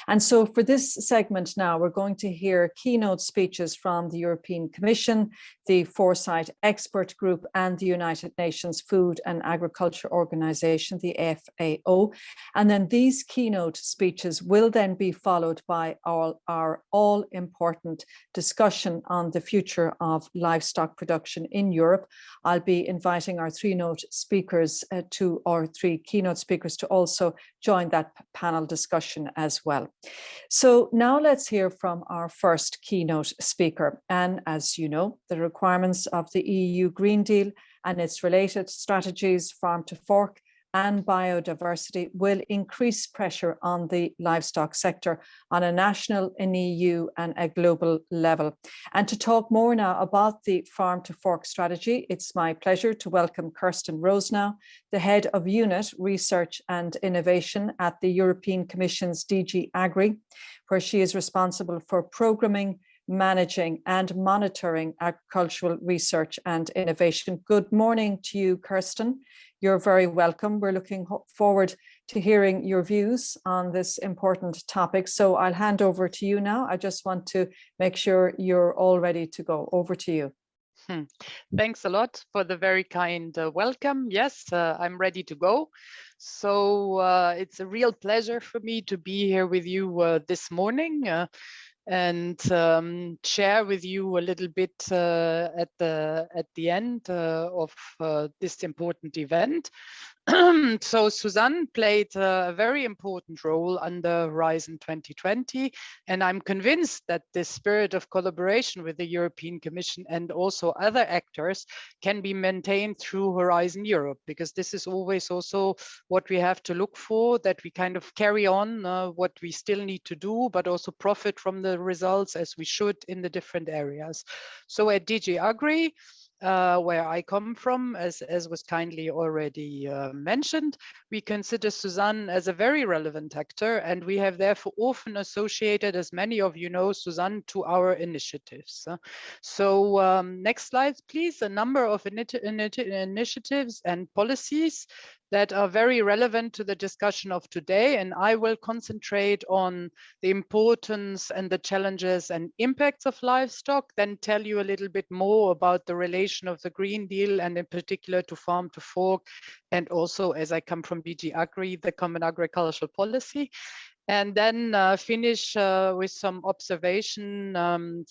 And so for this segment now, we're going to hear keynote speeches from the European Commission, the Foresight Expert Group, and the United Nations Food and Agriculture Organization, the FAO. And then these keynote speeches will then be followed by our all-important discussion on the future of livestock production in Europe. I'll be inviting our three keynote speakers to also join that panel discussion as well. So now let's hear from our first keynote speaker. And as you know, the requirements of the EU Green Deal and its related strategies, farm to fork and biodiversity, will increase pressure on the livestock sector on a national, an EU and a global level. And to talk more now about the farm to fork strategy, it's my pleasure to welcome Kerstin Rosenow, the Head of Unit Research and Innovation at the European Commission's DG AGRI, where she is responsible for programming, managing and monitoring agricultural research and innovation. Good morning to you, Kerstin. You're very welcome. We're looking forward to hearing your views on this important topic. So I'll hand over to you now. I just want to make sure you're all ready to go. Over to you. Thanks a lot for the very kind welcome. Yes, I'm ready to go. So it's a real pleasure for me to be here with you this morning and share with you a little bit at the end of this important event. So Suzanne played a very important role under Horizon 2020, and I'm convinced that this spirit of collaboration with the European Commission and also other actors can be maintained through Horizon Europe, because this is always also what we have to look for, that we kind of carry on what we still need to do, but also profit from the results as we should in the different areas. So at DG AGRI, where I come from, as was kindly already mentioned, we consider Suzanne as a very relevant actor, and we have therefore often associated, as many of you know, Suzanne to our initiatives. So next slide, please. A number of initiatives and policies that are very relevant to the discussion of today, and I will concentrate on the importance and the challenges and impacts of livestock, then tell you a little bit more about the relation of the Green Deal and in particular to farm to fork, and also, as I come from DG AGRI, the Common Agricultural Policy. And then finish with some observation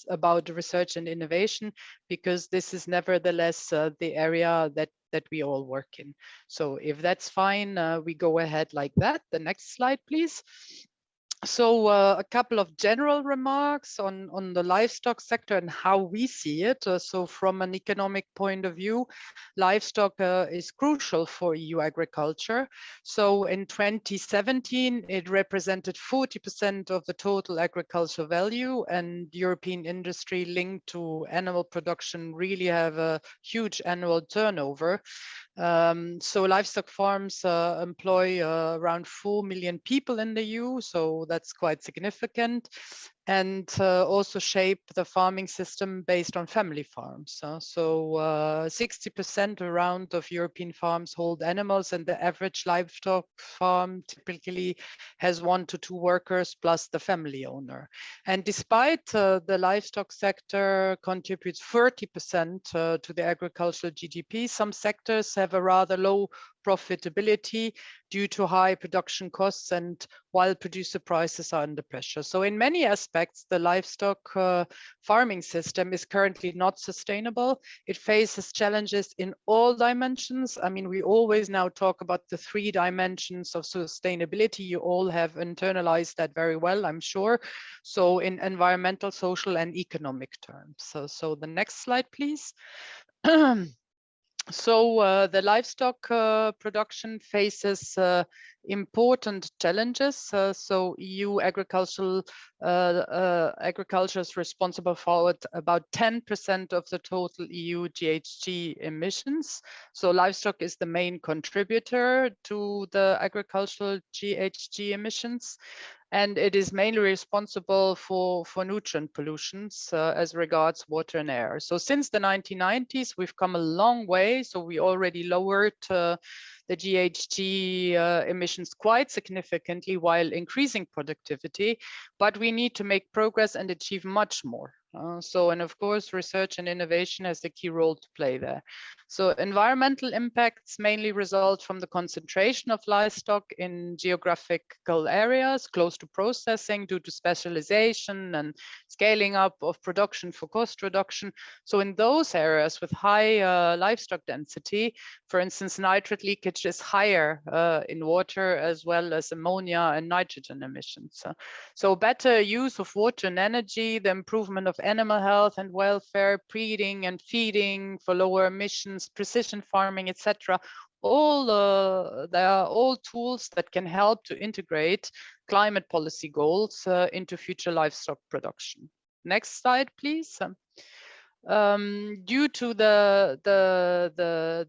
about research and innovation, because this is nevertheless the area that we all work in. So if that's fine, we go ahead like that. The next slide, please. So a couple of general remarks on the livestock sector and how we see it. So from an economic point of view, livestock is crucial for EU agriculture. So in 2017, it represented 40% of the total agricultural value, and European industry linked to animal production really have a huge annual turnover. So livestock farms employ around 4 million people in the EU, so that's quite significant, and also shape the farming system based on family farms. So 60% around of European farms hold animals, and the average livestock farm typically has 1 to 2 workers plus the family owner. And despite the livestock sector contributes 30% to the agricultural GDP, some sectors have a rather low profitability due to high production costs and while producer prices are under pressure. So in many aspects, the livestock farming system is currently not sustainable. It faces challenges in all dimensions. I mean, we always now talk about the 3 dimensions of sustainability. You all have internalized that very well, I'm sure. So in environmental, social, and economic terms. So the next slide, please. So the livestock production faces important challenges. So EU agriculture is responsible for about 10% of the total EU GHG emissions. So livestock is the main contributor to the agricultural GHG emissions. And it is mainly responsible for nutrient pollutions as regards water and air. So since the 1990s, we've come a long way. So we already lowered the GHG emissions quite significantly while increasing productivity, but we need to make progress and achieve much more. And of course, research and innovation has a key role to play there. So environmental impacts mainly result from the concentration of livestock in geographical areas close to processing due to specialization and scaling up of production for cost reduction. So in those areas with high livestock density, for instance, nitrate leakage is higher in water, as well as ammonia and nitrogen emissions. So better use of water and energy, the improvement of animal health and welfare, breeding and feeding for lower emissions, precision farming, etc. They are all tools that can help to integrate climate policy goals into future livestock production. Next slide, please. Due to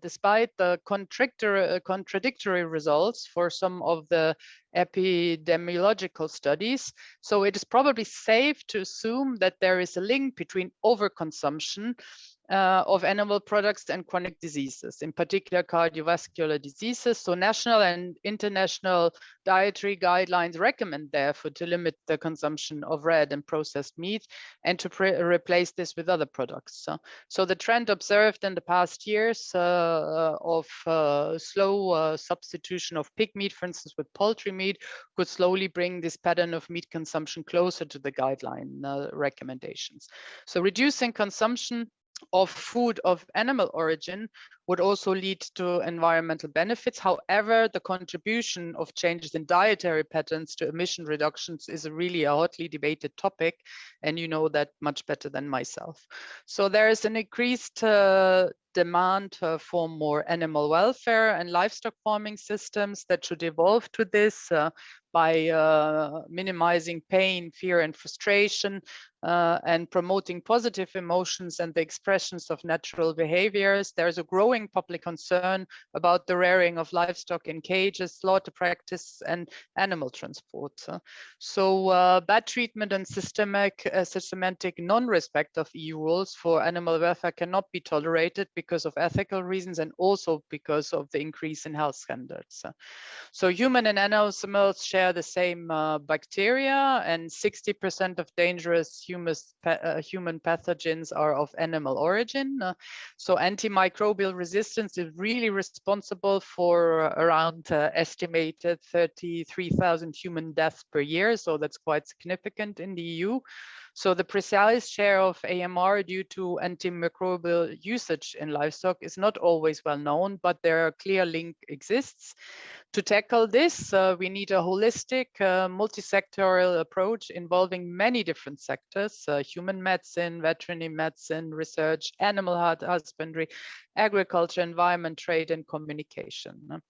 despite the contradictory results for some of the epidemiological studies, so it is probably safe to assume that there is a link between overconsumption of animal products and chronic diseases, in particular cardiovascular diseases. So national and international dietary guidelines recommend therefore to limit the consumption of red and processed meat and to replace this with other products. So the trend observed in the past years of slow substitution of pig meat, for instance, with poultry meat, could slowly bring this pattern of meat consumption closer to the guideline recommendations. So reducing consumption of food of animal origin would also lead to environmental benefits. However, the contribution of changes in dietary patterns to emission reductions is really a hotly debated topic, and you know that much better than myself. So there is an increased demand for more animal welfare and livestock farming systems that should evolve to this by minimizing pain, fear, and frustration, and promoting positive emotions and the expressions of natural behaviors. There's a growing public concern about the rearing of livestock in cages, slaughter practice, and animal transport. So bad treatment and systematic non-respect of EU rules for animal welfare cannot be tolerated because of ethical reasons and also because of the increase in health standards. So human and animals share the same bacteria, and 60% of dangerous human pathogens are of animal origin. So antimicrobial resistance is really responsible for around estimated 33,000 human deaths per year. So that's quite significant in the EU. So the precise share of AMR due to antimicrobial usage in livestock is not always well known, but there a clear link exists. To tackle this, we need a holistic, multi-sectorial approach involving many different sectors: human medicine, veterinary medicine, research, animal husbandry, agriculture, environment, trade, and communication.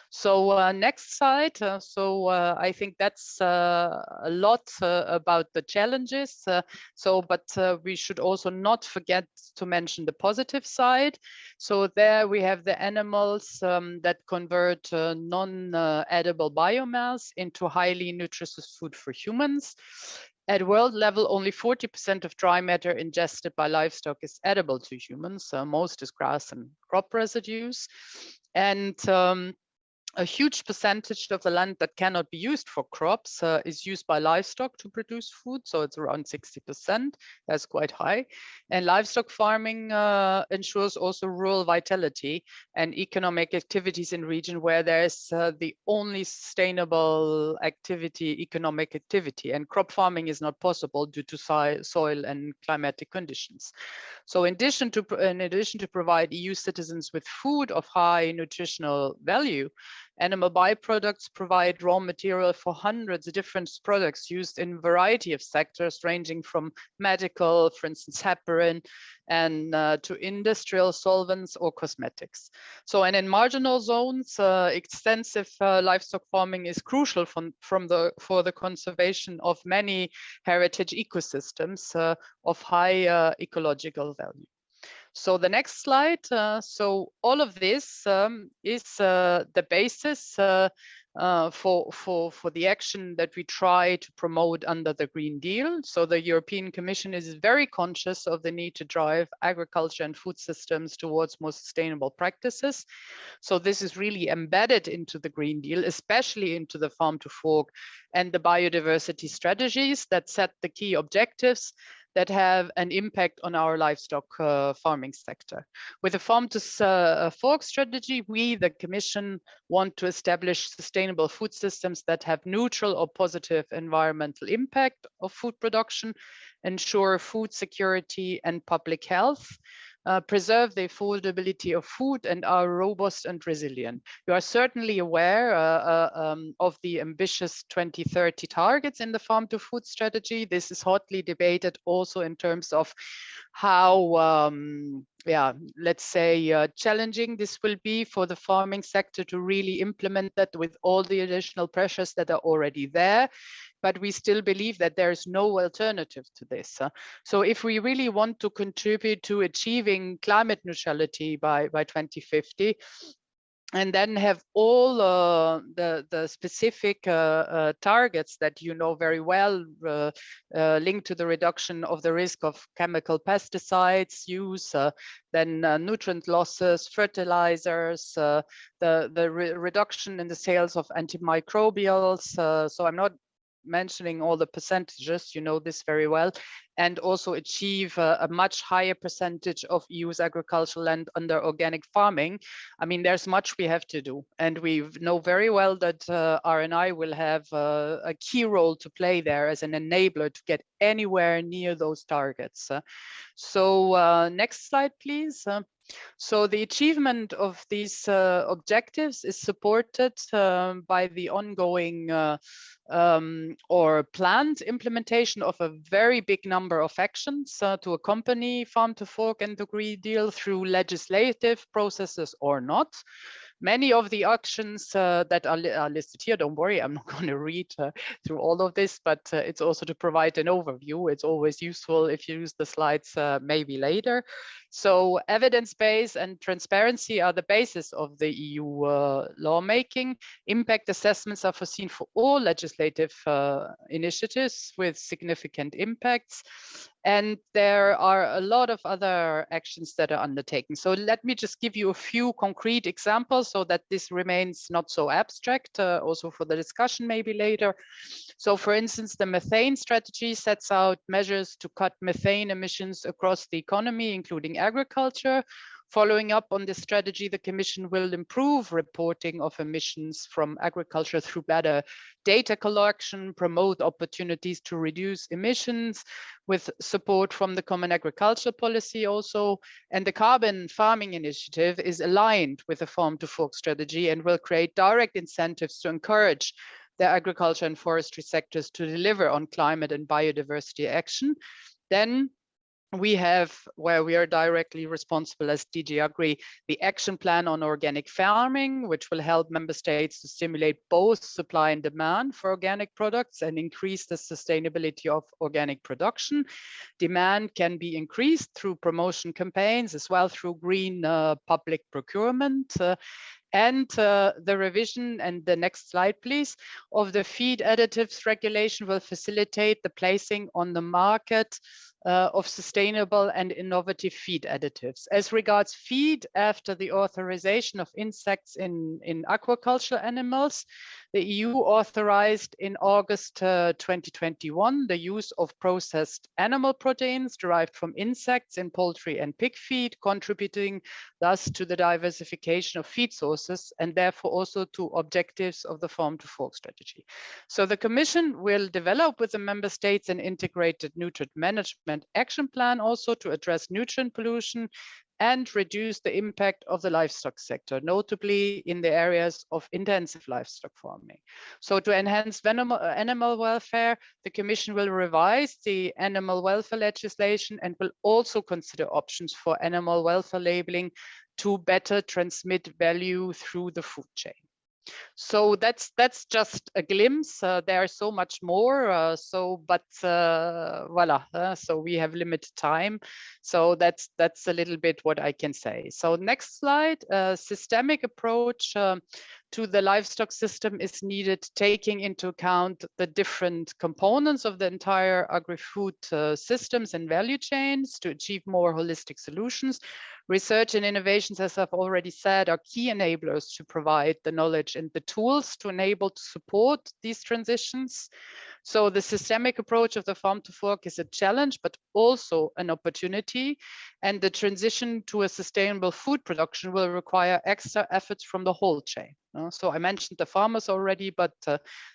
So next slide. I think that's a lot about the challenges. But we should also not forget to mention the positive side. So there we have the animals that convert non-edible biomass into highly nutritious food for humans. At world level, only 40% of dry matter ingested by livestock is edible to humans. Most is grass and crop residues. And a huge percentage of the land that cannot be used for crops is used by livestock to produce food. So it's around 60%. That's quite high. And livestock farming ensures also rural vitality and economic activities in region where there's the only sustainable activity, economic activity. And crop farming is not possible due to soil and climatic conditions. So in addition to provide EU citizens with food of high nutritional value, animal byproducts provide raw material for hundreds of different products used in a variety of sectors, ranging from medical, for instance, heparin, and to industrial solvents or cosmetics. So, and in marginal zones, extensive livestock farming is crucial for the conservation of many heritage ecosystems of high ecological value. So the next slide. So all of this is the basis for the action that we try to promote under the Green Deal. So the European Commission is very conscious of the need to drive agriculture and food systems towards more sustainable practices. So this is really embedded into the Green Deal, especially into the farm to fork and the biodiversity strategies that set the key objectives that have an impact on our livestock farming sector. With the farm to fork strategy, we, the Commission, want to establish sustainable food systems that have neutral or positive environmental impact of food production, ensure food security and public health, preserve the affordability of food, and are robust and resilient. You are certainly aware of the ambitious 2030 targets in the farm to food strategy. This is hotly debated also in terms of how, let's say, challenging this will be for the farming sector to really implement that with all the additional pressures that are already there. But we still believe that there is no alternative to this. So if we really want to contribute to achieving climate neutrality by 2050, and then have all the specific targets that you know very well linked to the reduction of the risk of chemical pesticides use, then nutrient losses, fertilizers, the reduction in the sales of antimicrobials. So I'm not mentioning all the percentages, you know this very well, and also achieve a much higher percentage of EU's agricultural land under organic farming. I mean, there's much we have to do, and we know very well that RNI will have a key role to play there as an enabler to get anywhere near those targets. So next slide, please. So the achievement of these objectives is supported by the ongoing or planned implementation of a very big number of actions to accompany farm to fork and the Green Deal through legislative processes or not. Many of the actions that are listed here, don't worry, I'm not going to read through all of this, but it's also to provide an overview. It's always useful if you use the slides maybe later. So evidence-based and transparency are the basis of the EU lawmaking. Impact assessments are foreseen for all legislative initiatives with significant impacts. And there are a lot of other actions that are undertaken. So let me just give you a few concrete examples so that this remains not so abstract, also for the discussion maybe later. So for instance, the methane strategy sets out measures to cut methane emissions across the economy, including agriculture. Following up on this strategy, the Commission will improve reporting of emissions from agriculture through better data collection, promote opportunities to reduce emissions with support from the Common Agricultural Policy also. And the Carbon Farming Initiative is aligned with the Farm to Fork strategy and will create direct incentives to encourage the agriculture and forestry sectors to deliver on climate and biodiversity action. Then we have, where we are directly responsible as DG AGRI, the action plan on organic farming, which will help member states to stimulate both supply and demand for organic products and increase the sustainability of organic production. Demand can be increased through promotion campaigns as well through green public procurement. And the revision, and the next slide, please, of the feed additives regulation will facilitate the placing on the market of sustainable and innovative feed additives. As regards feed, after the authorization of insects in aquaculture animals, the EU authorized in August 2021 the use of processed animal proteins derived from insects in poultry and pig feed, contributing thus to the diversification of feed sources and therefore also to objectives of the Farm to Fork strategy. So the Commission will develop with the member states an integrated nutrient management action plan also to address nutrient pollution and reduce the impact of the livestock sector, notably in the areas of intensive livestock farming. So to enhance animal welfare, the Commission will revise the animal welfare legislation and will also consider options for animal welfare labeling to better transmit value through the food chain. So that's just a glimpse. There is so much more. Voila. So we have limited time. So that's a little bit what I can say. So next slide. Systemic approach to the livestock system is needed, taking into account the different components of the entire agri-food systems and value chains to achieve more holistic solutions. Research and innovations, as I've already said, are key enablers to provide the knowledge and the tools to enable to support these transitions. So the systemic approach of the farm to fork is a challenge, but also an opportunity. And the transition to a sustainable food production will require extra efforts from the whole chain. So I mentioned the farmers already, but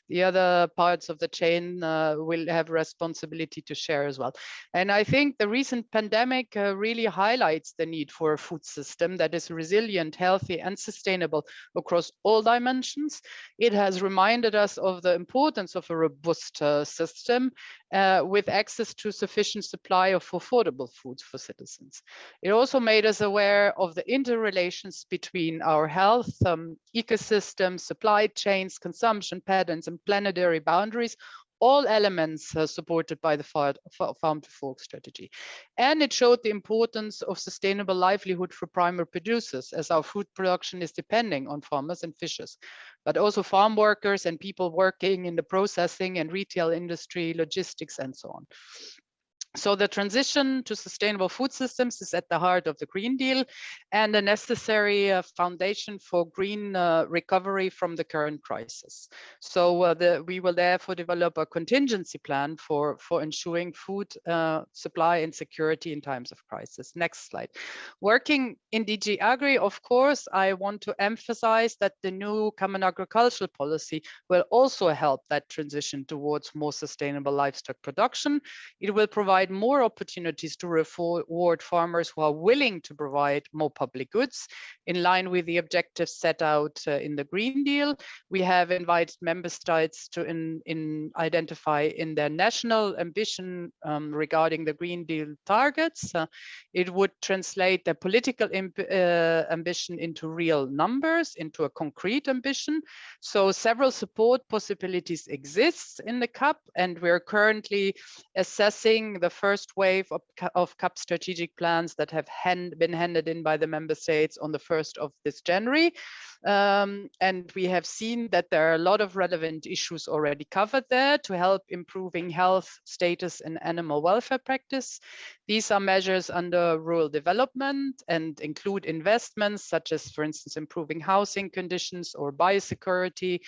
the other parts of the chain will have responsibility to share as well. And I think the recent pandemic really highlights the need for a food system that is resilient, healthy, and sustainable across all dimensions. It has reminded us of the importance of a robust system with access to sufficient supply of affordable foods for citizens. It also made us aware of the interrelations between our health, ecosystems, supply chains, consumption patterns, and planetary boundaries, all elements supported by the farm to fork strategy. And it showed the importance of sustainable livelihood for primary producers, as our food production is depending on farmers and fishers, but also farm workers and people working in the processing and retail industry, logistics, and so on. So the transition to sustainable food systems is at the heart of the Green Deal and a necessary foundation for green recovery from the current crisis. So we will therefore develop a contingency plan for ensuring food supply and security in times of crisis. Next slide. Working in DG AGRI, of course, I want to emphasize that the new Common Agricultural Policy will also help that transition towards more sustainable livestock production. It will provide more opportunities to reward farmers who are willing to provide more public goods in line with the objectives set out in the Green Deal. We have invited member states to identify in their national ambition regarding the Green Deal targets. It would translate their political ambition into real numbers, into a concrete ambition. So several support possibilities exist in the CAP, and we're currently assessing the first wave of CAP strategic plans that have been handed in by the member states on the 1st of this January. And we have seen that there are a lot of relevant issues already covered there to help improving health, status, and animal welfare practice. These are measures under rural development and include investments such as, for instance, improving housing conditions or biosecurity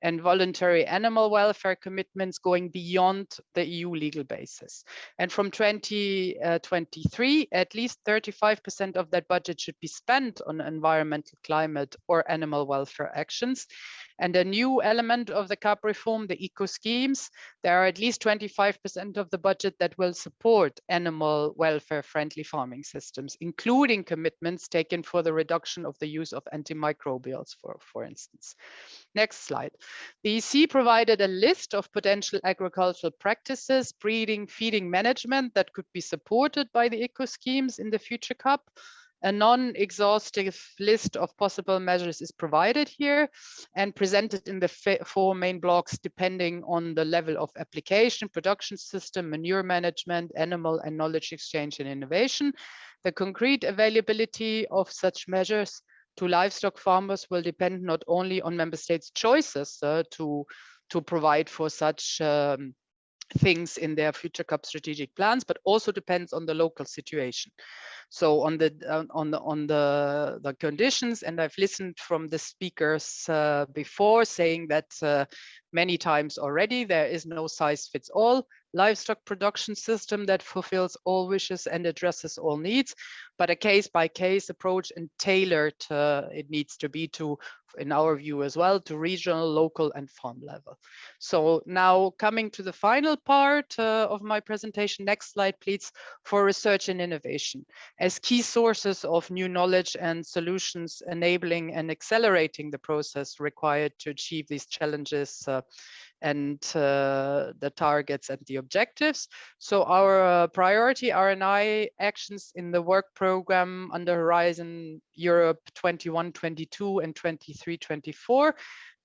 and voluntary animal welfare commitments going beyond the EU legal basis. And from 2023, at least 35% of that budget should be spent on environmental, climate, or animal welfare actions. And a new element of the CAP reform, the eco schemes, there are at least 25% of the budget that will support animal welfare friendly farming systems, including commitments taken for the reduction of the use of antimicrobials, for instance. Next slide. The EC provided a list of potential agricultural practices, breeding, feeding management that could be supported by the eco schemes in the future CAP. A non-exhaustive list of possible measures is provided here and presented in the 4 main blocks, depending on the level of application, production system, manure management, animal and knowledge exchange and innovation. The concrete availability of such measures to livestock farmers will depend not only on member states' choices to provide for such things in their future CAP strategic plans, but also depends on the local situation. So on the conditions, and I've listened from the speakers before saying that many times already, there is no size fits all livestock production system that fulfills all wishes and addresses all needs, but a case-by-case approach and tailored it needs to be to, in our view as well, to regional, local, and farm level. So now coming to the final part of my presentation, next slide, please, for research and innovation. As key sources of new knowledge and solutions, enabling and accelerating the process required to achieve these challenges and the targets and the objectives. So our priority R&I actions in the work program under Horizon Europe 21-22 and 23-24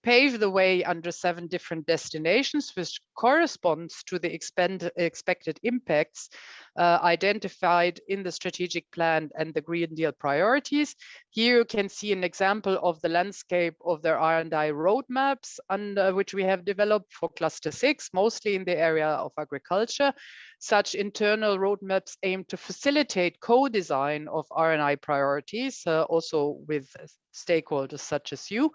pave the way under 7 different destinations, which corresponds to the expected impacts identified in the strategic plan and the Green Deal priorities. Here you can see an example of the landscape of their R&I roadmaps, under which we have developed for Cluster 6, mostly in the area of agriculture. Such internal roadmaps aim to facilitate co-design of R&I priorities, also with stakeholders such as you,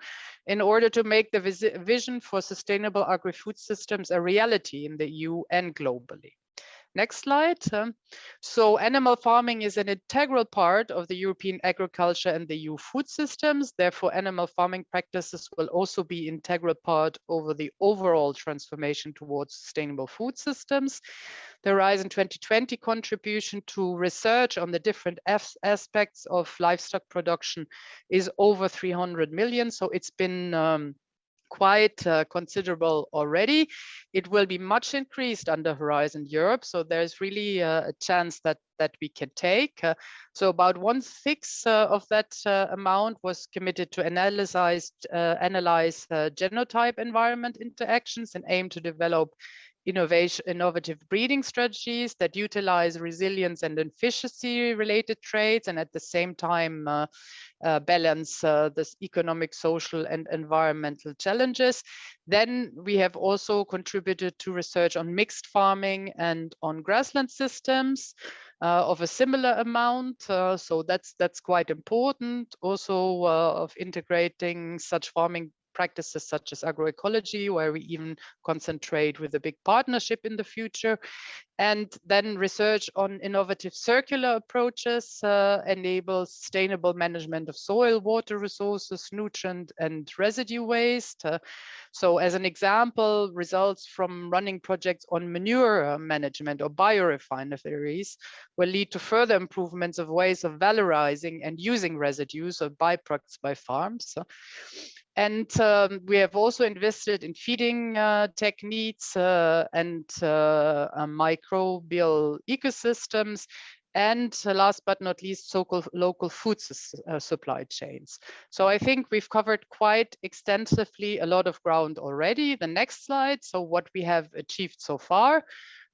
in order to make the vision for sustainable agri-food systems a reality in the EU and globally. Next slide. So animal farming is an integral part of the European agriculture and the EU food systems. Therefore, animal farming practices will also be an integral part over the overall transformation towards sustainable food systems. The Horizon 2020 contribution to research on the different aspects of livestock production is over 300 million. So it's been quite considerable already. It will be much increased under Horizon Europe. So there's really a chance that we can take. So about 1/6 of that amount was committed to analyze genotype environment interactions and aim to develop innovative breeding strategies that utilize resilience and efficiency related traits and at the same time balance this economic, social and environmental challenges. Then we have also contributed to research on mixed farming and on grassland systems of a similar amount. So that's quite important. Also of integrating such farming practices such as agroecology, where we even concentrate with a big partnership in the future. And then research on innovative circular approaches enables sustainable management of soil, water resources, nutrient and residue waste. So as an example, results from running projects on manure management or biorefineries will lead to further improvements of ways of valorizing and using residues or byproducts by farms. And we have also invested in feeding techniques and microbial ecosystems, and last but not least, so-called local food supply chains. So I think we've covered quite extensively a lot of ground already. The next slide, so what we have achieved so far.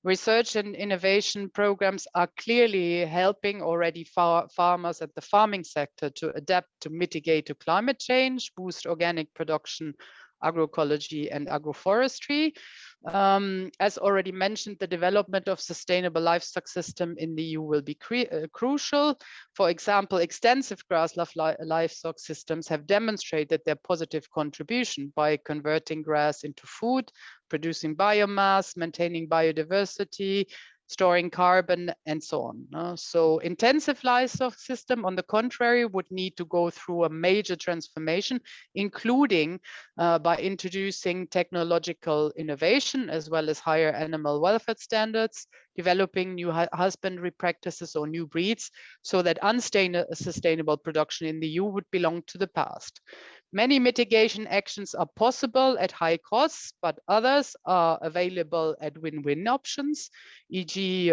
Research and innovation programs are clearly helping already farmers at the farming sector to adapt to mitigate to climate change, boost organic production, agroecology and agroforestry. As already mentioned, the development of sustainable livestock system in the EU will be crucial. For example, extensive grassland livestock systems have demonstrated their positive contribution by converting grass into food, producing biomass, maintaining biodiversity, storing carbon, and so on. So intensive livestock system, on the contrary, would need to go through a major transformation, including by introducing technological innovation, as well as higher animal welfare standards, developing new husbandry practices or new breeds, so that unsustainable production in the EU would belong to the past. Many mitigation actions are possible at high costs, but others are available at win-win options, e.g.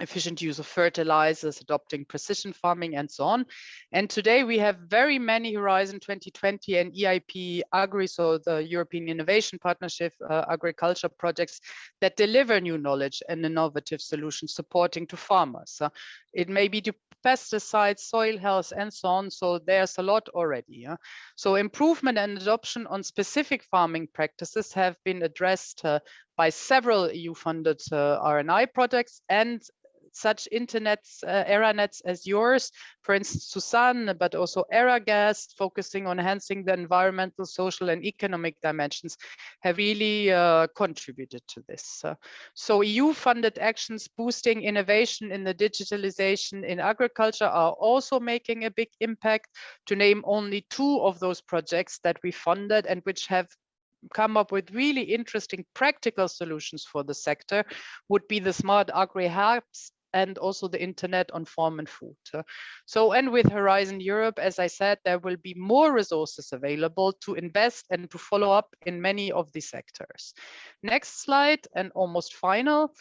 efficient use of fertilizers, adopting precision farming, and so on. And today we have very many Horizon 2020 and EIP AGRI, so the European Innovation Partnership agriculture projects that deliver new knowledge and innovative solutions supporting to farmers. It may be to pesticides, soil health, and so on. So there's a lot already. So improvement and adoption on specific farming practices have been addressed by several EU-funded R&I projects and such ERA nets as yours, for instance, Susanne, but also ERA-Gas, focusing on enhancing the environmental, social, and economic dimensions, have really contributed to this. So EU-funded actions boosting innovation in the digitalization in agriculture are also making a big impact. To name only 2 of those projects that we funded and which have come up with really interesting practical solutions for the sector would be the Smart Agri Hubs and also the internet on farm and food. So, and with Horizon Europe, as I said, there will be more resources available to invest and to follow up in many of these sectors. Next slide, and almost final.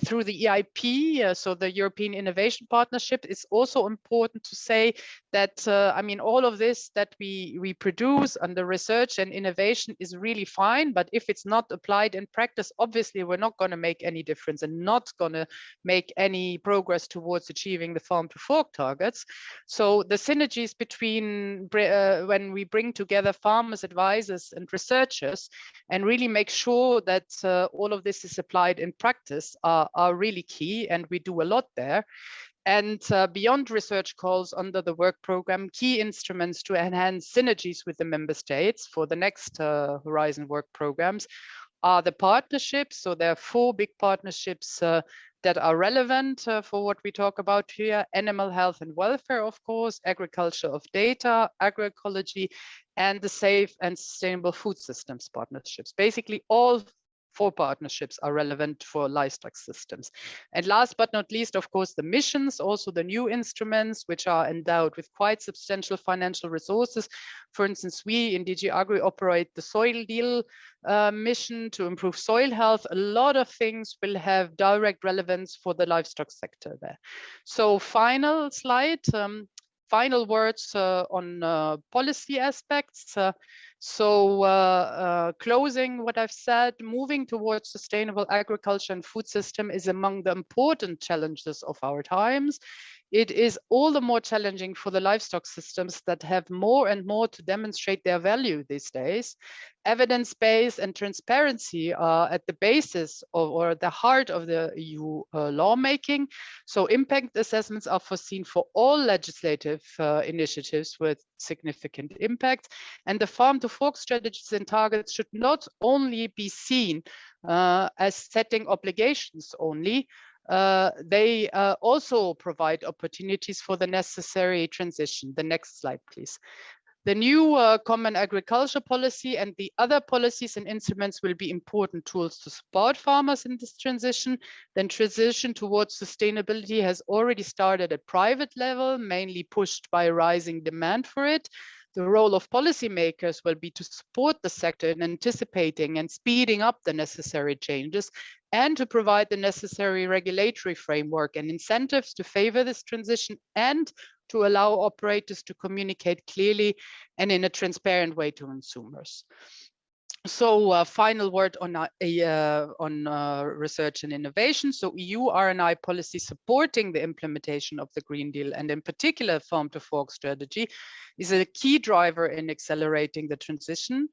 Through the EIP, so the European Innovation Partnership, it's also important to say that, I mean, all of this that we produce under research and innovation is really fine, but if it's not applied in practice, obviously we're not going to make any difference and not going to make any progress towards achieving the farm to fork targets. So the synergies between when we bring together farmers, advisors, and researchers and really make sure that all of this is applied in practice are really key, and we do a lot there. And beyond research calls under the work program, key instruments to enhance synergies with the member states for the next Horizon work programs are the partnerships. So there are 4 big partnerships that are relevant for what we talk about here: animal health and welfare, of course, agriculture of data, agroecology, and the safe and sustainable food systems partnerships. Basically, all 4 partnerships are relevant for livestock systems. And last but not least, of course, the missions, also the new instruments, which are endowed with quite substantial financial resources. For instance, we in DG AGRI operate the soil deal mission to improve soil health. A lot of things will have direct relevance for the livestock sector there. So final slide. Final words on policy aspects. Closing what I've said, moving towards sustainable agriculture and food system is among the important challenges of our times. It is all the more challenging for the livestock systems that have more and more to demonstrate their value these days. Evidence-based and transparency are at the basis of, or the heart of the EU lawmaking. So impact assessments are foreseen for all legislative initiatives with significant impact. And the farm to fork strategies and targets should not only be seen as setting obligations only, they also provide opportunities for the necessary transition. The next slide, please. The new common agriculture policy and the other policies and instruments will be important tools to support farmers in this transition. Then transition towards sustainability has already started at private level, mainly pushed by rising demand for it. The role of policymakers will be to support the sector in anticipating and speeding up the necessary changes, and to provide the necessary regulatory framework and incentives to favor this transition, and to allow operators to communicate clearly and in a transparent way to consumers. So final word on research and innovation. So EU R&I policy supporting the implementation of the Green Deal, and in particular farm to fork strategy, is a key driver in accelerating the transition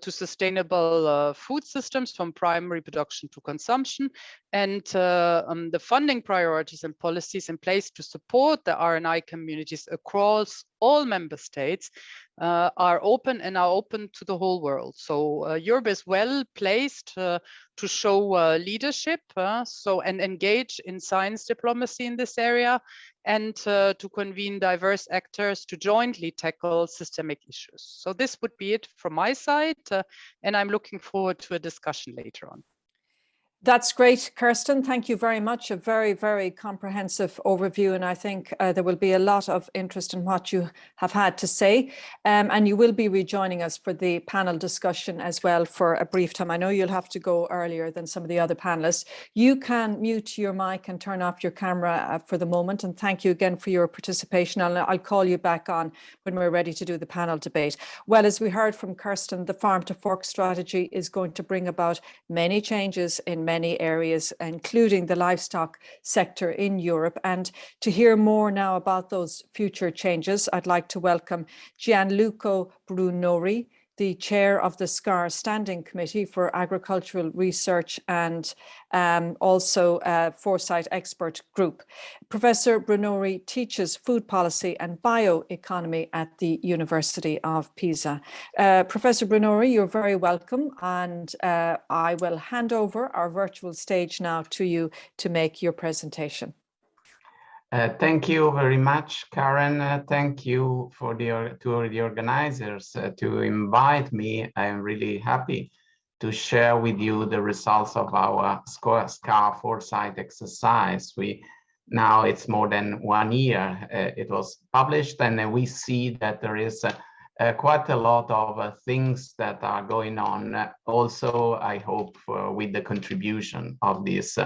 to sustainable food systems from primary production to consumption. And the funding priorities and policies in place to support the R&I communities across all member states are open to the whole world. So Europe is well placed to show leadership and engage in science diplomacy in this area, and to convene diverse actors to jointly tackle systemic issues. So this would be it from my side, and I'm looking forward to a discussion later on. That's great, Kerstin. Thank you very much. A very, very comprehensive overview. And I think there will be a lot of interest in what you have had to say. And you will be rejoining us for the panel discussion as well for a brief time. I know you'll have to go earlier than some of the other panelists. You can mute your mic and turn off your camera for the moment. And thank you again for your participation. I'll call you back on when we're ready to do the panel debate. Well, as we heard from Kerstin, the farm to fork strategy is going to bring about many changes in many areas, including the livestock sector in Europe. And to hear more now about those future changes, I'd like to welcome Gianluca Brunori, the chair of the SCAR Standing Committee for Agricultural Research and also Foresight Expert Group. Professor Brunori teaches food policy and bioeconomy at the University of Pisa. Professor Brunori, you're very welcome, and I will hand over our virtual stage now to you to make your presentation. Thank you very much, Karen. Thank you for to the organizers to invite me. I'm really happy to share with you the results of our SCAR Foresight exercise. Now it's more than 1 year it was published, and we see that there is quite a lot of things that are going on. Also, I hope with the contribution of this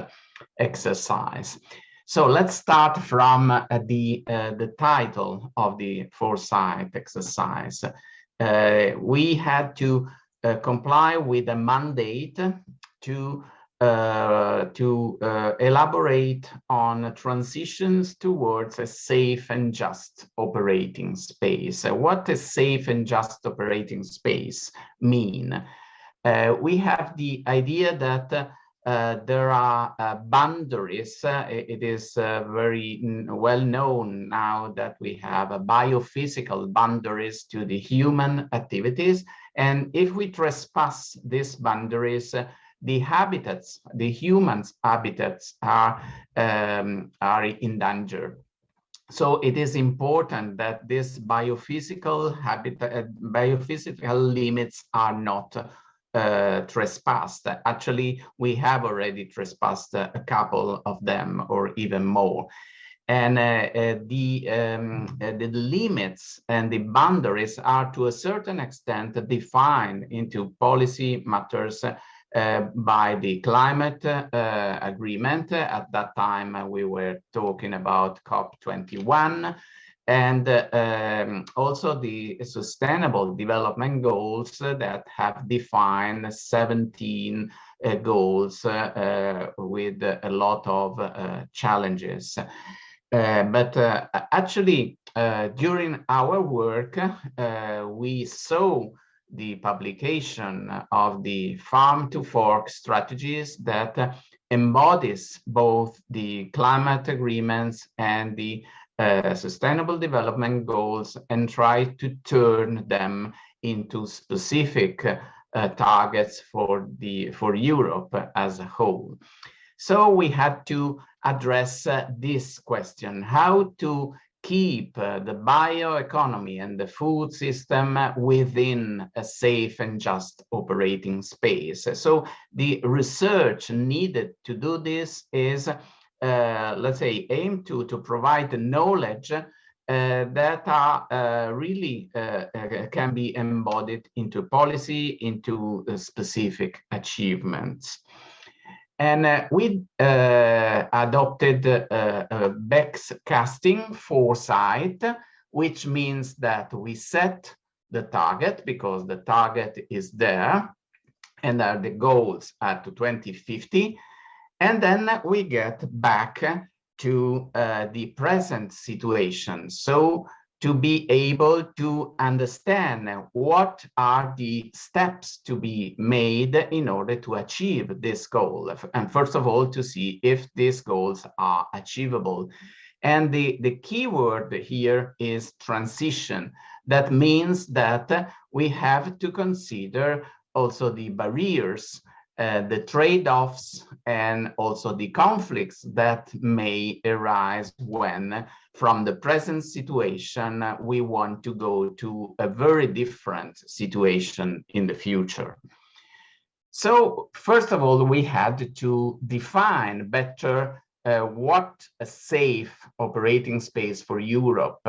exercise. So let's start from the title of the Foresight exercise. We had to comply with a mandate to elaborate on transitions towards a safe and just operating space. What does safe and just operating space mean? We have the idea that there are boundaries. It is very well known now that we have biophysical boundaries to the human activities. And if we trespass these boundaries, the habitats, the humans' habitats are in danger. So it is important that these biophysical limits are not trespassed. Actually, we have already trespassed a couple of them, or even more. And the limits and the boundaries are to a certain extent defined into policy matters by the climate agreement. At that time, we were talking about COP21, and also the Sustainable Development Goals that have defined 17 goals with a lot of challenges. But actually, during our work, we saw the publication of the farm to fork strategies that embodies both the climate agreements and the Sustainable Development Goals, and try to turn them into specific targets for Europe as a whole. So we had to address this question: how to keep the bioeconomy and the food system within a safe and just operating space. So the research needed to do this is, let's say, aimed to provide the knowledge that are really can be embodied into policy, into specific achievements. And we adopted backcasting foresight, which means that we set the target, because the target is there, and the goals are to 2050. And then we get back to the present situation. So to be able to understand what are the steps to be made in order to achieve this goal. And first of all, to see if these goals are achievable. And the key word here is transition. That means that we have to consider also the barriers, the trade-offs, and also the conflicts that may arise when, from the present situation, we want to go to a very different situation in the future. So first of all, we had to define better what a safe operating space for Europe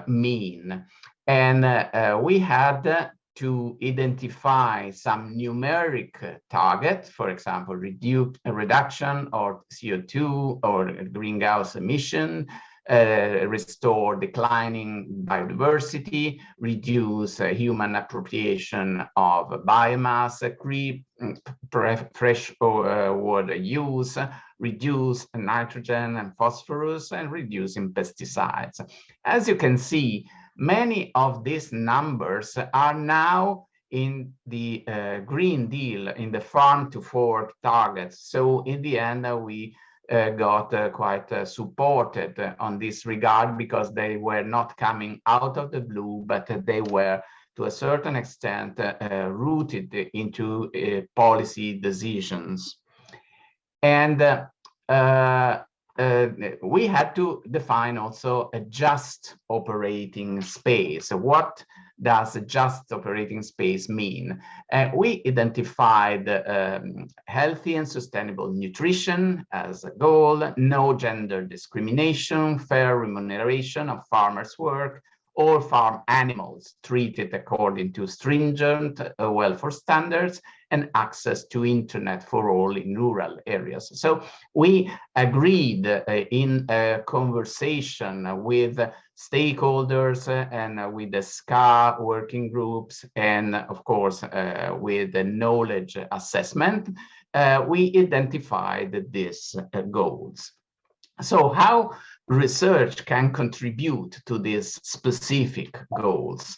mean. And we had to identify some numeric target, for example, reduction of CO2 or greenhouse emission, restore declining biodiversity, reduce human appropriation of biomass, creep fresh water use, reduce nitrogen and phosphorus, and reducing pesticides. As you can see, many of these numbers are now in the Green Deal, in the farm to fork targets. So in the end, we got quite supported on this regard, because they were not coming out of the blue, but they were to a certain extent rooted into policy decisions. And we had to define also a just operating space. What does a just operating space mean? We identified healthy and sustainable nutrition as a goal, no gender discrimination, fair remuneration of farmers' work, all farm animals treated according to stringent welfare standards, and access to internet for all in rural areas. So we agreed in a conversation with stakeholders and with the SCA working groups, and of course with the knowledge assessment, we identified these goals. So how research can contribute to these specific goals?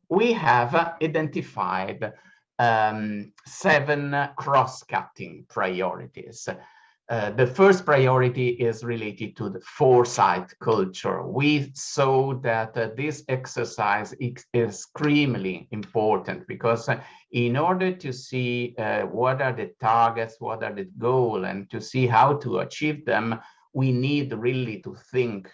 We have identified 7 cross-cutting priorities. The first priority is related to the foresight culture. We saw that this exercise is extremely important because in order to see what are the targets, what are the goals, and to see how to achieve them, we need really to think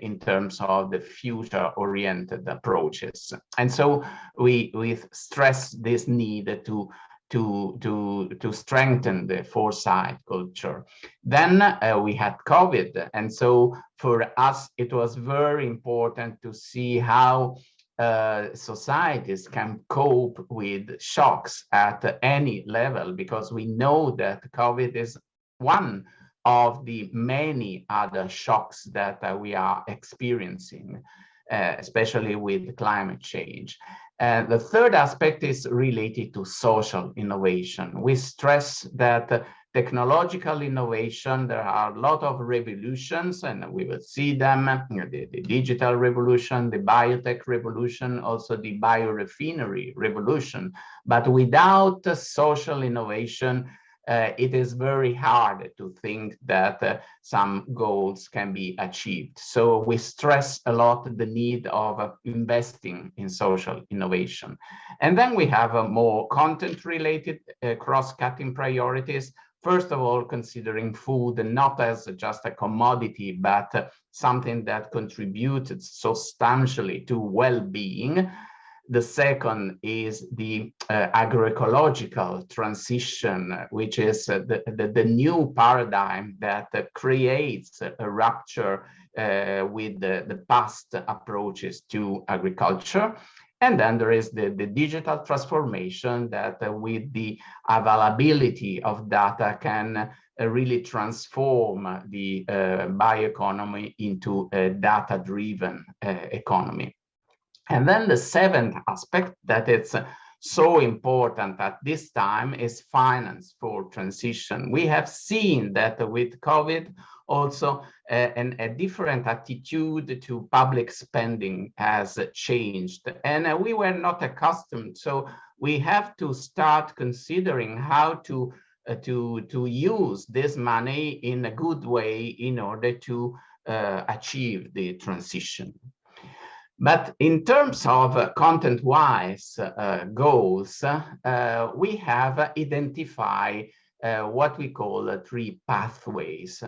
in terms of the future-oriented approaches. And so we stress this need to strengthen the foresight culture. Then we had COVID, and so for us it was very important to see how societies can cope with shocks at any level, because we know that COVID is one of the many other shocks that we are experiencing, especially with climate change. The third aspect is related to social innovation. We stress that technological innovation, there are a lot of revolutions, and we will see them, the digital revolution, the biotech revolution, also the biorefinery revolution. But without social innovation, it is very hard to think that some goals can be achieved. So we stress a lot the need of investing in social innovation. And then we have more content-related cross-cutting priorities. First of all, considering food not as just a commodity, but something that contributed substantially to well-being. The second is the agroecological transition, which is the new paradigm that creates a rupture with the past approaches to agriculture. And then there is the digital transformation that with the availability of data can really transform the bioeconomy into a data-driven economy. And then the seventh aspect that it's so important at this time is finance for transition. We have seen that with COVID also a different attitude to public spending has changed, and we were not accustomed. So we have to start considering how to use this money in a good way in order to achieve the transition. But in terms of content-wise goals, we have identified what we call 3 pathways.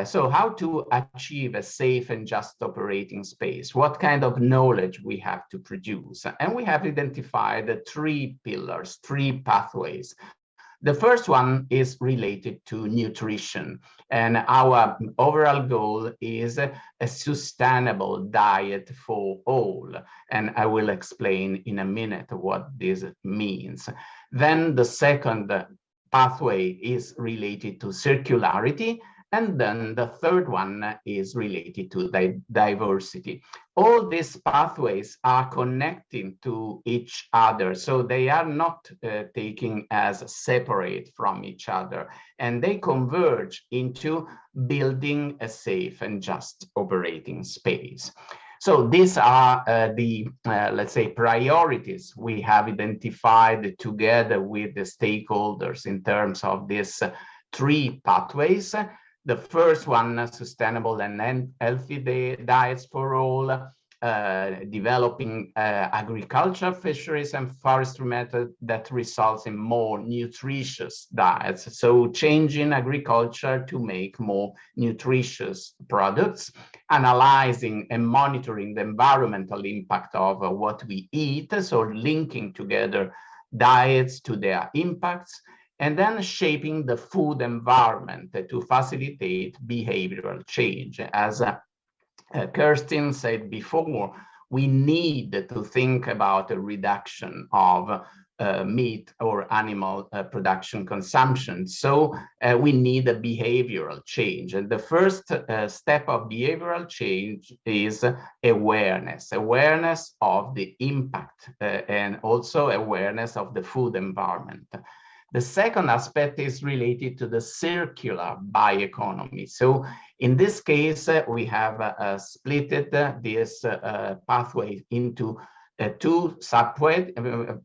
So how to achieve a safe and just operating space, what kind of knowledge we have to produce. And we have identified 3 pillars, 3 pathways. The first one is related to nutrition, and our overall goal is a sustainable diet for all. And I will explain in a minute what this means. Then the second pathway is related to circularity. And then the third one is related to diversity. All these pathways are connecting to each other, so they are not taken as separate from each other, and they converge into building a safe and just operating space. So these are the, let's say, priorities we have identified together with the stakeholders in terms of these 3 pathways. The first one, sustainable and healthy diets for all. developing agriculture, fisheries, and forestry method that results in more nutritious diets. So changing agriculture to make more nutritious products, analyzing and monitoring the environmental impact of what we eat, so linking together diets to their impacts, and then shaping the food environment to facilitate behavioral change. As Kerstin said before, we need to think about a reduction of meat or animal production consumption. So we need a behavioral change. And the first step of behavioral change is awareness of the impact and also awareness of the food environment. The second aspect is related to the circular bioeconomy. So in this case, we have split this pathway into two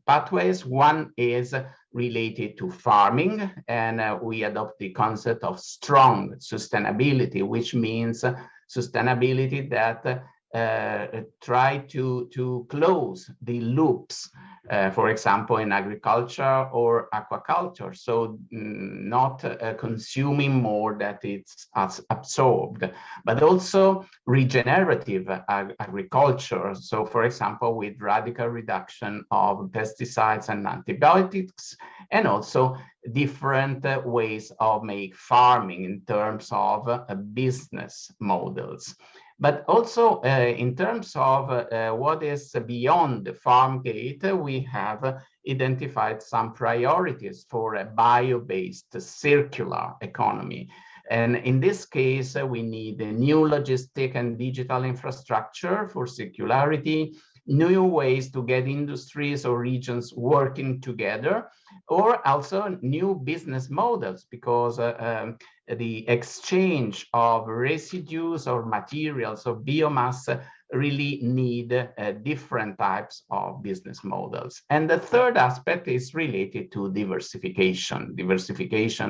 pathways. One is related to farming, and we adopt the concept of strong sustainability, which means sustainability that try to close the loops, for example, in agriculture or aquaculture. So not consuming more that it's absorbed, but also regenerative agriculture. So for example, with radical reduction of pesticides and antibiotics, and also different ways of make farming in terms of business models. But also in terms of what is beyond the farm gate, we have identified some priorities for a bio-based circular economy. And in this case, we need a new logistic and digital infrastructure for circularity, new ways to get industries or regions working together, or also new business models, because the exchange of residues or materials or biomass really need different types of business models. And the third aspect is related to diversification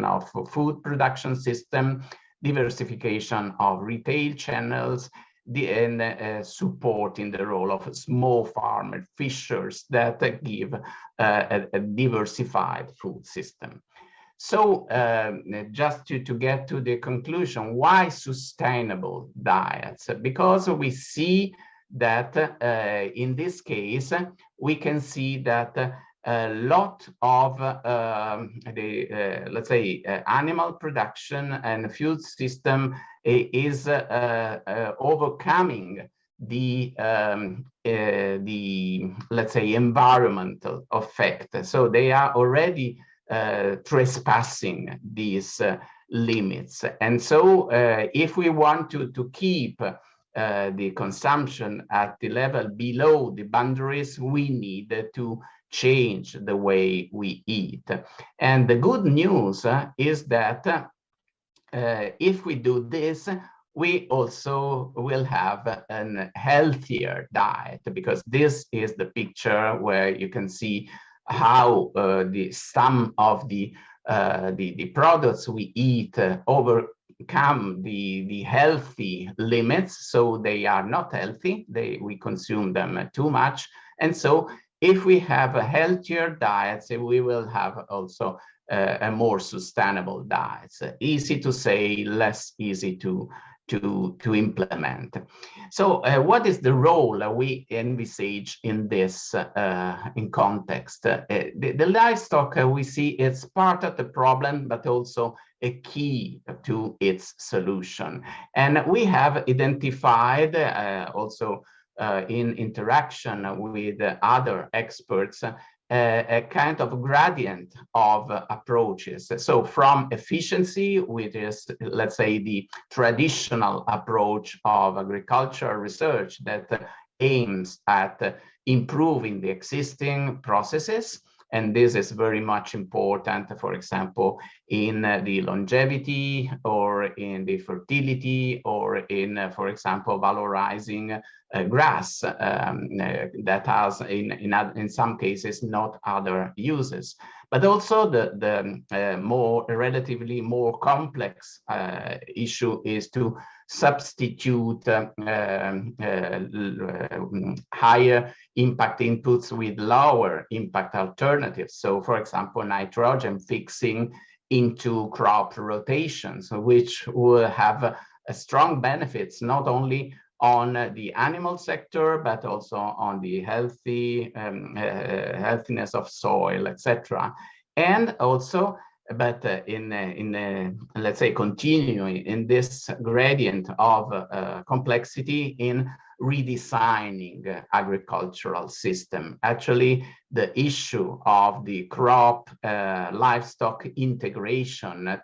of food production system, diversification of retail channels, and supporting the role of small farmer fishers that give a diversified food system. So just to get to the conclusion, why sustainable diets? Because we see that in this case, we can see that a lot of let's say, animal production and food system is overcoming the let's say, environmental effect. So they are already trespassing these limits. And so if we want to keep the consumption at the level below the boundaries, we need to change the way we eat. And the good news is that if we do this, we also will have a healthier diet, because this is the picture where you can see how some of the products we eat overcome the healthy limits. So they are not healthy, we consume them too much. And so if we have a healthier diet, we will have also a more sustainable diet. Easy to say, less easy to implement. So what is the role we envisage in this in context? The livestock we see it's part of the problem, but also a key to its solution. And we have identified also in interaction with other experts a kind of gradient of approaches. So from efficiency, which is, let's say, the traditional approach of agricultural research that aims at improving the existing processes. And this is very much important, for example, in the longevity or in the fertility or in, for example, valorizing grass that has in some cases not other uses. But also the relatively more complex issue is to substitute higher impact inputs with lower impact alternatives. So, for example, nitrogen fixing into crop rotations, which will have strong benefits not only on the animal sector, but also on the healthiness of soil, etc. And also, but let's say, continuing in this gradient of complexity in redesigning agricultural system. Actually, the issue of the crop livestock integration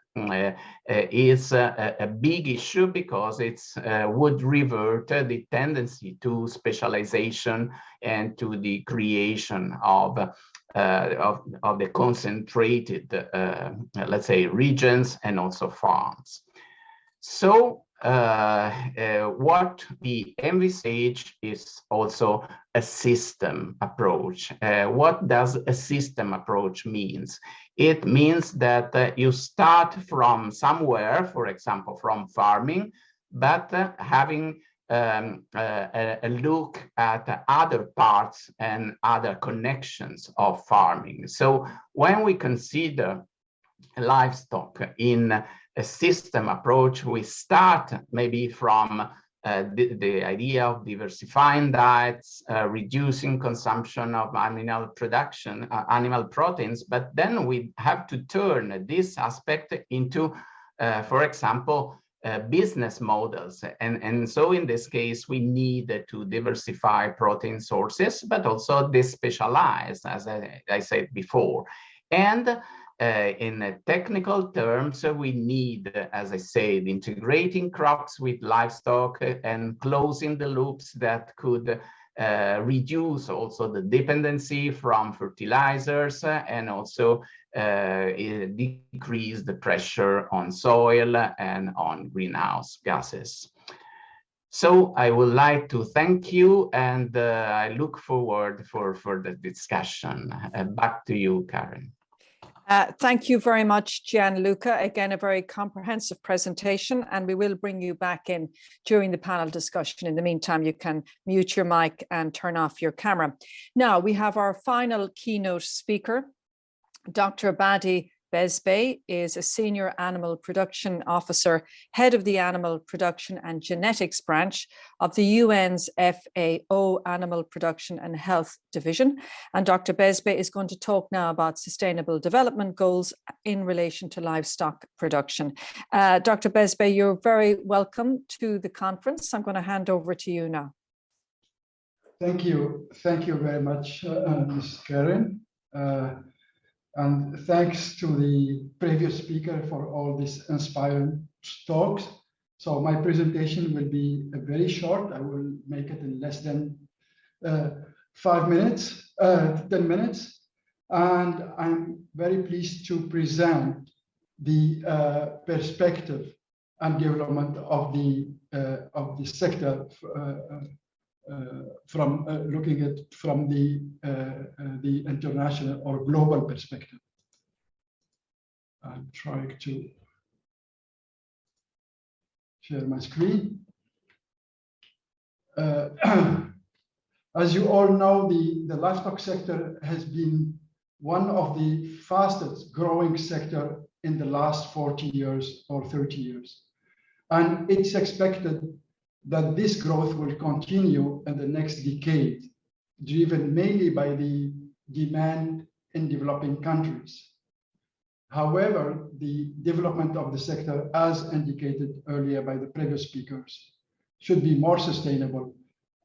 is a big issue, because it's would revert the tendency to specialization and to the creation of the concentrated, let's say, regions and also farms. So what we envisage is also a system approach. What does a system approach means? It means that you start from somewhere, for example, from farming, but having a look at other parts and other connections of farming. So when we consider livestock in a system approach, we start maybe from the idea of diversifying diets, reducing consumption of animal proteins, but then we have to turn this aspect into, for example, business models. And so in this case, we need to diversify protein sources, but also despecialize, as I said before. And in technical terms, we need, as I said, integrating crops with livestock and closing the loops that could reduce also the dependency from fertilizers and also decrease the pressure on soil and on greenhouse gases. So I would like to thank you, and I look forward for the discussion. Back to you, Karen. Thank you very much, Gianluca. Again, a very comprehensive presentation, and we will bring you back in during the panel discussion. In the meantime, you can mute your mic and turn off your camera. Now, we have our final keynote speaker. Dr. Badi Bezbey is a Senior Animal Production Officer, Head of the Animal Production and Genetics Branch of the UN's FAO Animal Production and Health Division. And Dr. Bezbey is going to talk now about Sustainable Development Goals in relation to livestock production. Dr. Bezbey, you're very welcome to the conference. I'm going to hand over to you now. Thank you. Thank you very much, Ms. Karen. And thanks to the previous speaker for all these inspiring talks. So my presentation will be very short. I will make it in less than 10 minutes. And I'm very pleased to present the perspective and development of the sector from looking at from the international or global perspective. I'm trying to share my screen. As you all know, the livestock sector has been one of the fastest growing sector in the last 40 years or 30 years. And it's expected that this growth will continue in the next decade, driven mainly by the demand in developing countries. However, the development of the sector, as indicated earlier by the previous speakers, should be more sustainable,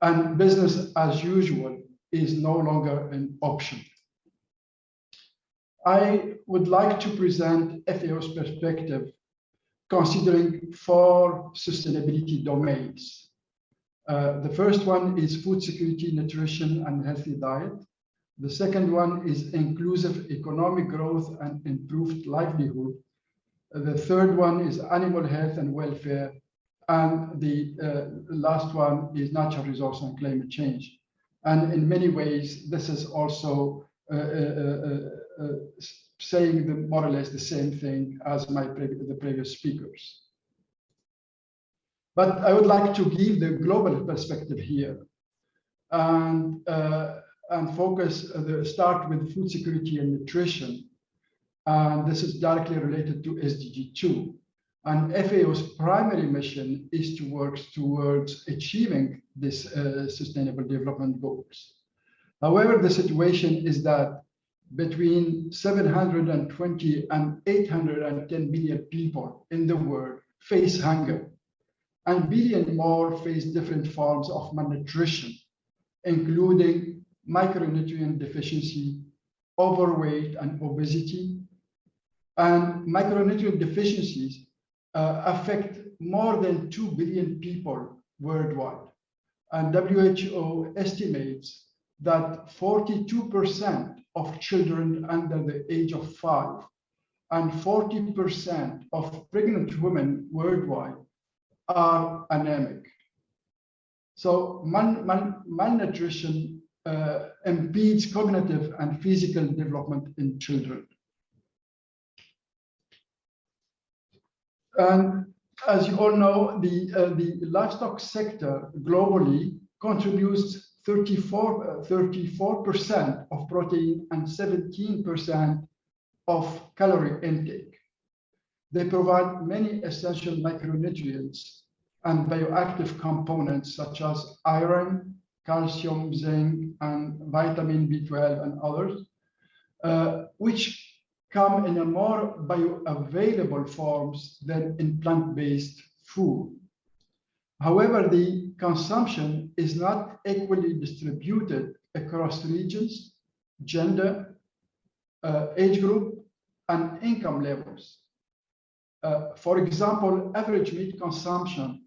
and business as usual is no longer an option. I would like to present FAO's perspective considering 4 sustainability domains. The first one is food security, nutrition, and healthy diet. The second one is inclusive economic growth and improved livelihood. The third one is animal health and welfare. And the last one is natural resource and climate change. And in many ways, this is also saying more or less the same thing as the previous speakers. But I would like to give the global perspective here and focus, start with food security and nutrition. And this is directly related to SDG 2. And FAO's primary mission is to work towards achieving these sustainable development goals. However, the situation is that between 720 and 810 million people in the world face hunger, and billion more face different forms of malnutrition, including micronutrient deficiency, overweight, and obesity. And micronutrient deficiencies affect more than 2 billion people worldwide. And WHO estimates that 42% of children under the age of 5 and 40% of pregnant women worldwide are anemic. So malnutrition impedes cognitive and physical development in children. And as you all know, the livestock sector globally contributes 34% of protein and 17% of calorie intake. They provide many essential micronutrients and bioactive components such as iron, calcium, zinc, and vitamin B12 and others, which come in a more bioavailable forms than in plant-based food. However, the consumption is not equally distributed across regions, gender, age group, and income levels. For example, average meat consumption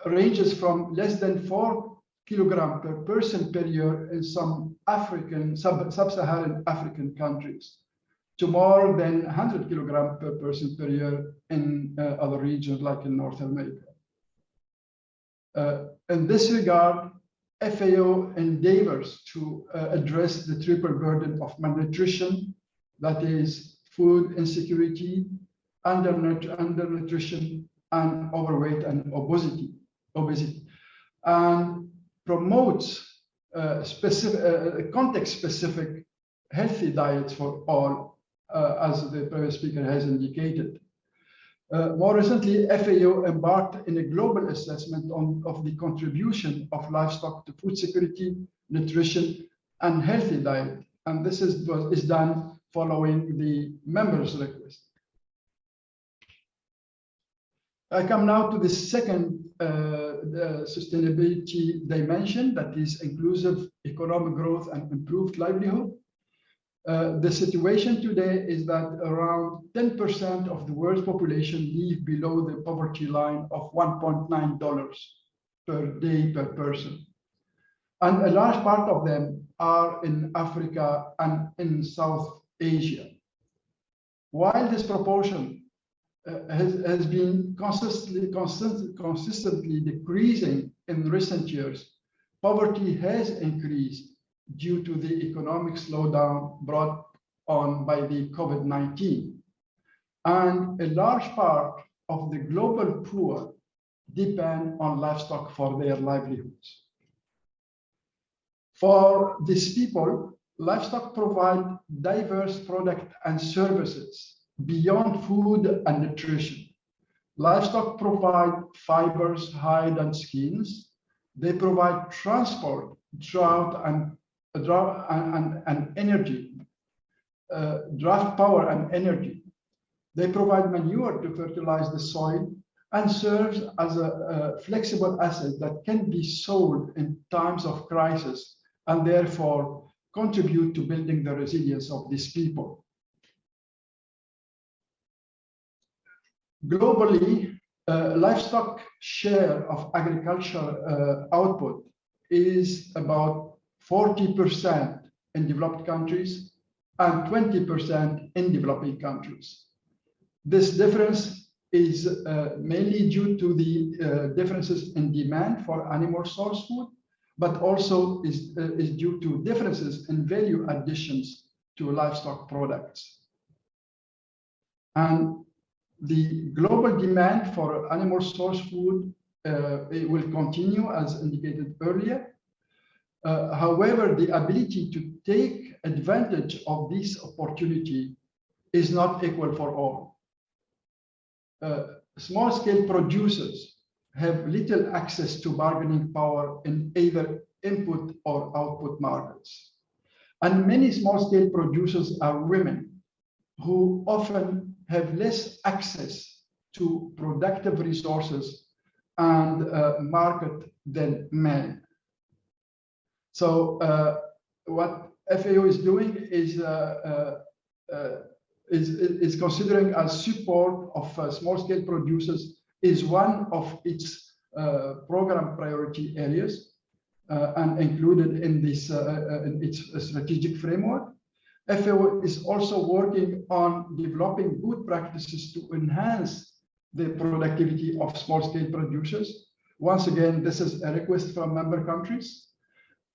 ranges from less than 4 kilograms per person per year in some African, sub-Saharan African countries to more than 100 kilograms per person per year in other regions like in North America. In this regard, FAO endeavors to address the triple burden of malnutrition, that is food insecurity, undernutrition, and overweight and obesity, and promotes context-specific healthy diets for all, as the previous speaker has indicated. More recently, FAO embarked in a global assessment of the contribution of livestock to food security, nutrition, and healthy diet. And this is done following the members' request. I come now to the second sustainability dimension, that is inclusive economic growth and improved livelihood. The situation today is that around 10% of the world's population live below the poverty line of $1.9 per day per person. And a large part of them are in Africa and in South Asia. While this proportion has been consistently decreasing in recent years, poverty has increased due to the economic slowdown brought on by the COVID-19. And a large part of the global poor depend on livestock for their livelihoods. For these people, livestock provide diverse products and services beyond food and nutrition. Livestock provide fibers, hide, and skins. They provide transport, drought, and energy, draft power and energy. They provide manure to fertilize the soil and serves as a flexible asset that can be sold in times of crisis and therefore contribute to building the resilience of these people. Globally, livestock share of agriculture output is about 40% in developed countries and 20% in developing countries. This difference is mainly due to the differences in demand for animal source food, but also is due to differences in value additions to livestock products. And the global demand for animal source food it will continue as indicated earlier. However, the ability to take advantage of this opportunity is not equal for all. Small-scale producers have little access to bargaining power in either input or output markets. And many small-scale producers are women who often have less access to productive resources and market than men. So what FAO is doing is considering as support of small-scale producers is one of its program priority areas and included in this in its strategic framework. FAO is also working on developing good practices to enhance the productivity of small-scale producers. Once again, this is a request from member countries.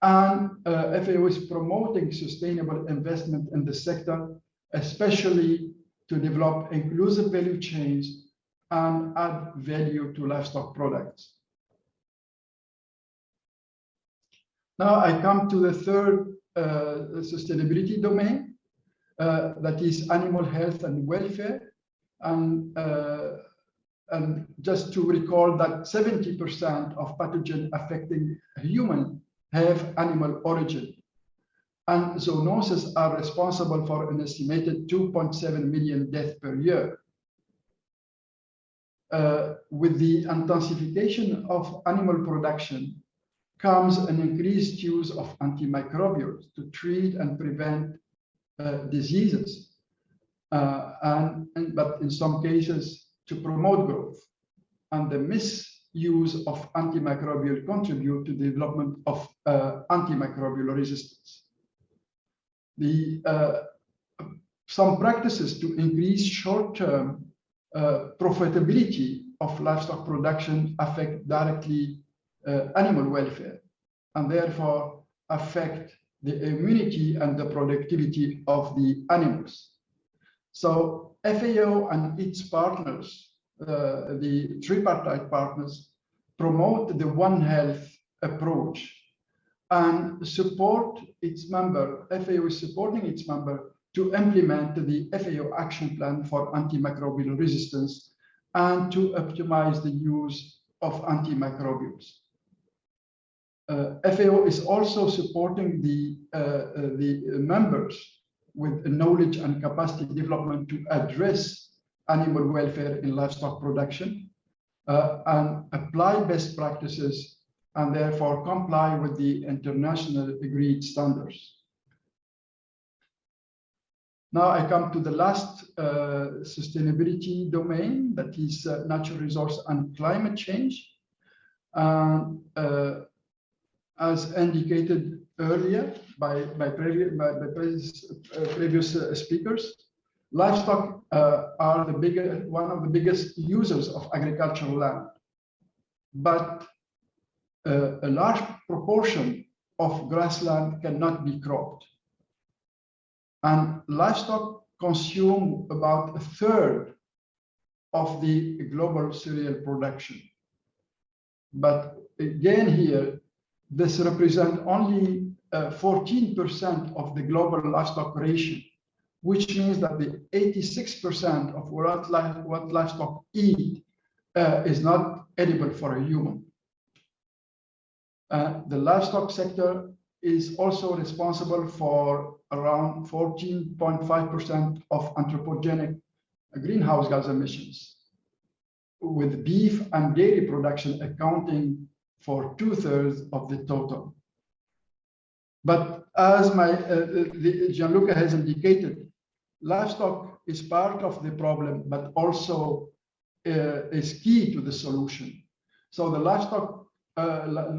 And FAO is promoting sustainable investment in the sector, especially to develop inclusive value chains and add value to livestock products. Now I come to the third sustainability domain, that is animal health and welfare. And just to recall that 70% of pathogens affecting human have animal origin. And zoonoses are responsible for an estimated 2.7 million deaths per year. With the intensification of animal production comes an increased use of antimicrobials to treat and prevent diseases, but in some cases to promote growth. And the misuse of antimicrobial contribute to the development of antimicrobial resistance. Some practices to increase short-term profitability of livestock production affect directly animal welfare and therefore affect the immunity and the productivity of the animals. So FAO and its partners, the tripartite partners, promote the One Health approach and support its member. FAO is supporting its member to implement the FAO action plan for antimicrobial resistance and to optimize the use of antimicrobials. FAO is also supporting the members with knowledge and capacity development to address animal welfare in livestock production and apply best practices and therefore comply with the international agreed standards. Now I come to the last sustainability domain, that is natural resource and climate change. As indicated earlier by previous speakers, livestock are one of the biggest users of agricultural land, but a large proportion of grassland cannot be cropped. And livestock consume about 1/3 of the global cereal production. But again here, this represents only 14% of the global livestock ration, which means that the 86% of what livestock eat is not edible for a human. The livestock sector is also responsible for around 14.5% of anthropogenic greenhouse gas emissions, with beef and dairy production accounting for 2/3 of the total. But as Gianluca has indicated, livestock is part of the problem, but also is key to the solution. So the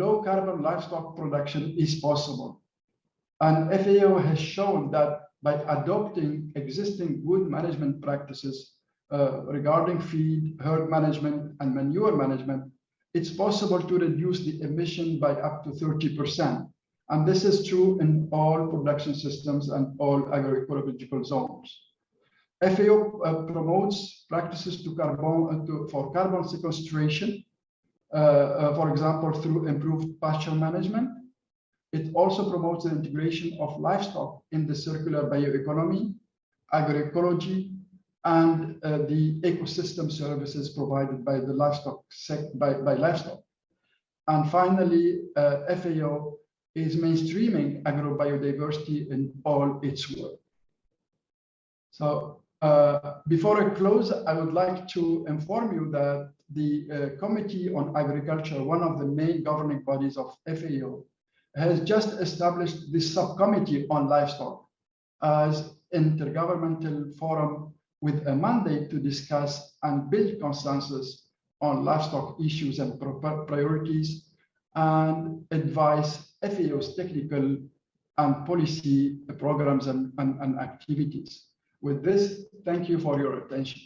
low carbon livestock production is possible. And FAO has shown that by adopting existing good management practices regarding feed, herd management, and manure management, it's possible to reduce the emission by up to 30%, And this is true in all production systems and all agroecological zones. FAO promotes practices for carbon sequestration, for example, through improved pasture management. It also promotes the integration of livestock in the circular bioeconomy, agroecology, and the ecosystem services provided by the livestock. And finally, FAO is mainstreaming agrobiodiversity in all its work. So before I close, I would like to inform you that the Committee on Agriculture, one of the main governing bodies of FAO, has just established this subcommittee on livestock as intergovernmental forum with a mandate to discuss and build consensus on livestock issues and priorities and advise FAO's technical and policy programs and activities. With this, thank you for your attention.